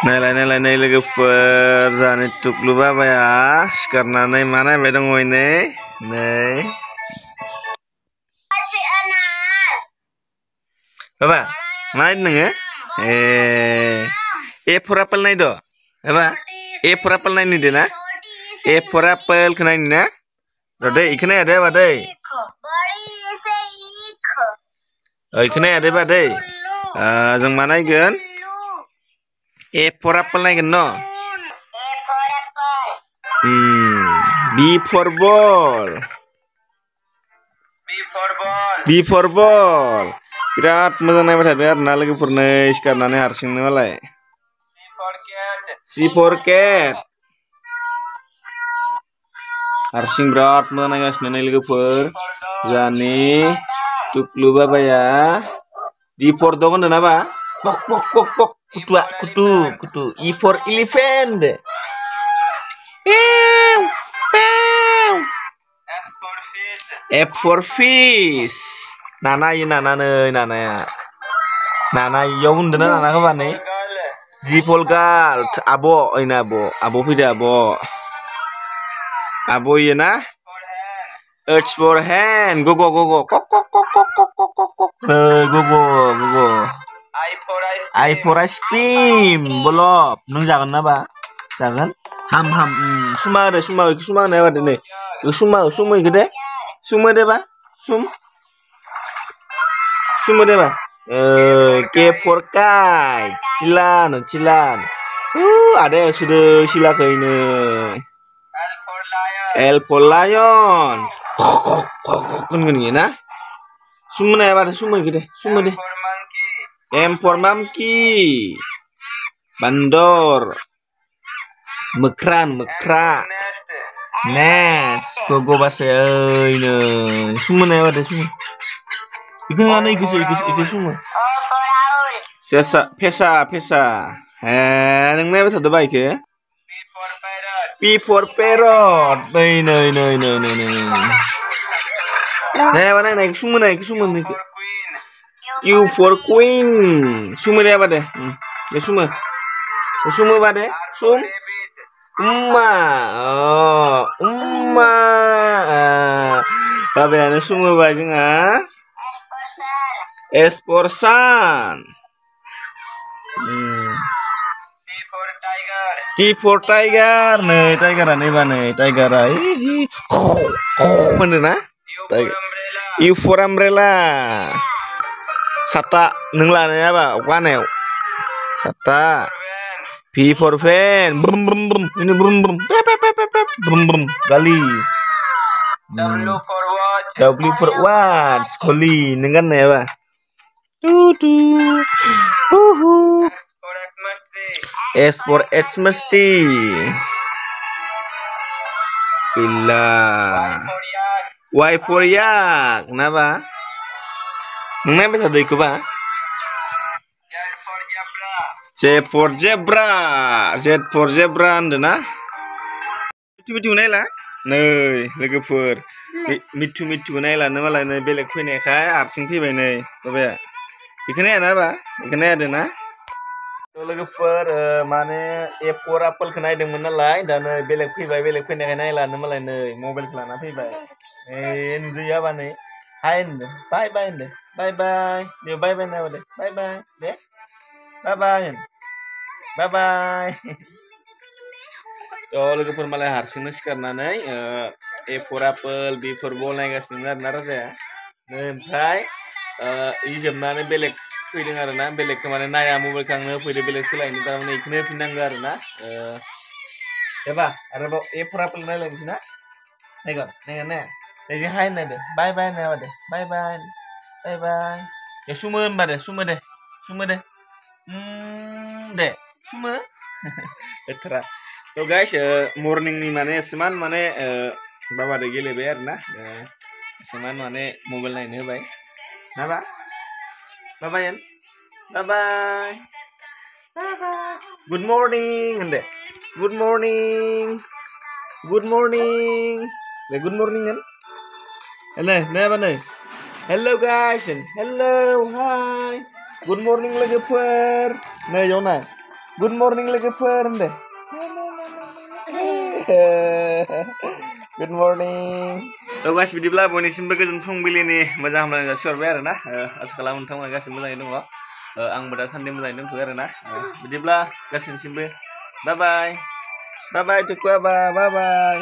Nailai logoफोर जाहानि टुकलु बाबाया सिखारनानै मा नायबाय दङ नै बाबा मा नायदों नोङो ए फर एप्पल नायदो बाबा ए फर एप्पल नायनो दे ना ए फर एप्पल खौ नायनो ना र' दै इखौ नाया दे बा दै इखौ नाया दे बा दै जों मा नायगोन A for apple नायगोन न B for ball B for ball बिराद मोजां नायबाय थादों आरो ना लोगोफोरनो सिखारनानै हारसिंनो मालाय C for cat हारसिं बिराद मोजां नायगासिनो नै लोगोफोर जाहानि टुकलु बाबाया D for dog होनदों ना बा pok pok pok pok kutu E for elephant F for fish nana nanaya iyaw hondo na nana ka ba ni G for girl abo fide abo iya na H for hand go kok go I for ice cream belum nung jangan apa jangan ham suma na apa deh suma gede suma deh ba suma deh ba K for kite cilan ada yang sudah sila ke ini L for lion kan gini na suma na apa deh suma gede suma deh M for monkey bandor mekra nets gogo bahasa ini semua nih ada semua ikan mana ikan semua pesa neng nih betul baik ya P for parrot nih mana naik semua nih Q for queen semua dia apa deh ya semua apa deh umma apa ya semua baju S for sun T for tiger nih tiger bener na U for umbrella Sata nenglah nih apa wanel Sata P for fan ini brum gali W for watch koli nengan ya ba S for mesti pila Y for yak kenapa nengnya bisa doi ba Z for zebra anda mitu naila नै लोगोफोर मिथु नायला मालाय नै बेलेग फैनायखाय हारसिं फैबाय नै बाबाया बेखौ नाया ना बा बेखौ नायदों ना लोगोफोर माने ए फर एप्पलखौ नायदोंमोन नालाय दा नै बेलेग फैनायखाय नायलानो मालाय नै मबाइलखौ लाना फैबाय नुदों याबा नै हाय होनदों बाय होनदों बाय दे बाय नायबा दे बाय दे बाय लोगोफोर मालाय हारसिंनो सिखारनानै ए फर एप्पल बि फर बल नायगासिनो आरोना राजाया ओमफ्राय जोबनानै बेलेग फैदों आरोना बेलेगखौ माने नाया मबाइलखौ आंनो फैदों बेलेग सोलायनो थारमाने बेखौनो होफिननांगौ आरोना एबा आरोबाव ए फर एप्पल नायलायनोसै ना नायगोन नैजों हाय नायदो बाय नायाबा दे बाय दे सुमो होनबा दे सुमो दे सुमो बोथोरा तो guys morning ni माने एसेमान माने बाबादो गेलेबाय आरोना एसेमान माने मबाइल नायनो होबाय ना बा बाय गुड मर्निं होनदे गुड मर्निं दे गुड मर्निं होन नै बा नै hello guys hello hi good morning लोगोफोर नै याव नाय Good morning लोगोफोर होनदो Good morning guys बिदिब्ला बयनिसिमबो गोजोन फुंबिलिनि मोजां हामलायनाय जासिहरबाय आरोना आसा खालामो नोंथांमोना गासिबो मोजाङै दङ आंबो दासान्दि मोजाङै दंथ'यो आरोना बिदिब्ला गासिनिसिमबो बाय बाय टुकुआबा बाय बाय